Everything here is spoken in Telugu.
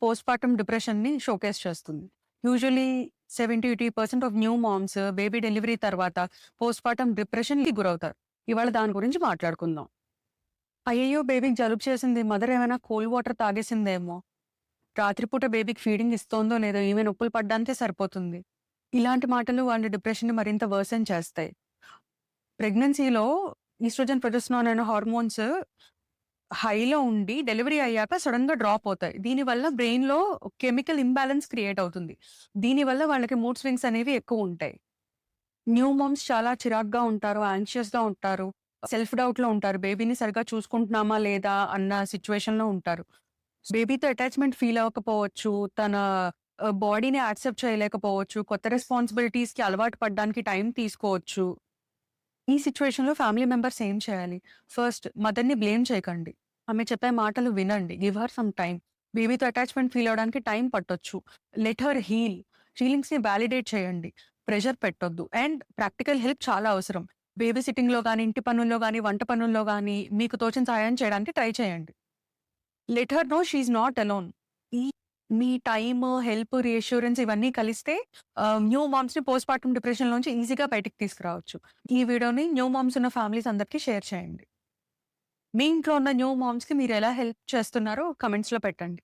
పోస్ట్ పార్టమ్ డిప్రెషన్‌ని షోకేస్ చేస్తుంది. Usually 70-80% of new moms baby delivery తర్వాత పోస్ట్ పార్టమ్ డిప్రెషన్‌కి గురవుతారు. ఇవాళ దాని గురించి మాట్లాడుకుందాం. అయ్యయ్యో! బేబీకి జలుబు చేసింది. మదర్ ఏమైనా కోల్డ్ వాటర్ తాగేసిందేమో! రాత్రిపూట బేబీకి ఫీడింగ్ ఇస్తోందో లేదో ఈమె నొప్పులు పడ్డానికే సరిపోతుంది. ఇలాంటి మాటలు వాళ్ళ డిప్రెషన్‌ని మరింత వర్సెన్ చేస్తాయి. ప్రెగ్నెన్సీలో ఈస్ట్రోజన్, ప్రొజెస్టెరాన్ అనే హార్మోన్స్ హైలో ఉండి డెలివరీ అయ్యాక సడెన్‌గా డ్రాప్ అవుతాయి. దీనివల్ల బ్రెయిన్‌లో కెమికల్ ఇంబాలెన్స్ క్రియేట్ అవుతుంది. దీనివల్ల వాళ్ళకి మూడ్ స్వింగ్స్ అనేవి ఎక్కువుంటాయి. న్యూ మామ్స్ చాలా చిరాకుగా ఉంటారు, యాంగ్షియస్‌గా ఉంటారు, సెల్ఫ్ డౌట్‌లో ఉంటారు. బేబీని సరిగ్గా చూసుకుంటున్నామా లేదా అన్న సిట్యుయేషన్‌లో ఉంటారు. బేబీతో అటాచ్‌మెంట్ ఫీల్ అవ్వకపోవచ్చు. తన బాడీని యాక్సెప్ట్ చేయలేకపోవచ్చు. కొత్త రెస్పాన్సిబిలిటీస్‌కి అలవాటు పడడానికి టైం తీసుకోవచ్చు. ఈ సిట్యుయేషన్‌లో ఫ్యామిలీ మెంబర్స్ ఏం చేయాలి? ఫస్ట్ మదర్‌ని బ్లేమ్ చేయకండి. ఆమె చెప్పే మాటలు వినండి. Give her some time. బేబీతో అటాచ్‌మెంట్ ఫీల్ అవ్వడానికి టైం పట్టొచ్చు. Let her heal. ఫీలింగ్స్‌ని వాలిడేట్ చేయండి. ప్రెషర్ పెట్టొద్దు. అండ్ ప్రాక్టికల్ హెల్ప్ చాలా అవసరం. బేబీ సిట్టింగ్‌లో గాని, ఇంటి పనుల్లో గాని, వంట పనుల్లో గాని మీకు తోచిన సహాయం చేయడానికి ట్రై చేయండి. Let her know she is not alone. ఈ మీ టైము, హెల్ప్, రీఅష్యూరెన్స్ ఇవన్నీ కలిస్తే న్యూ మామ్స్‌ని పోస్ట్ పార్టమ్ డిప్రెషన్‌లోంచి ఈజీగా బయటికి తీసుకురావచ్చు. ఈ వీడియోని న్యూ మామ్స్ ఉన్న ఫ్యామిలీస్ అందరికి షేర్ చేయండి. మీ ఇంట్లో ఉన్న న్యూ మామ్స్‌కి మీరెలా హెల్ప్ చేస్తున్నారో కామెంట్స్‌లో పెట్టండి.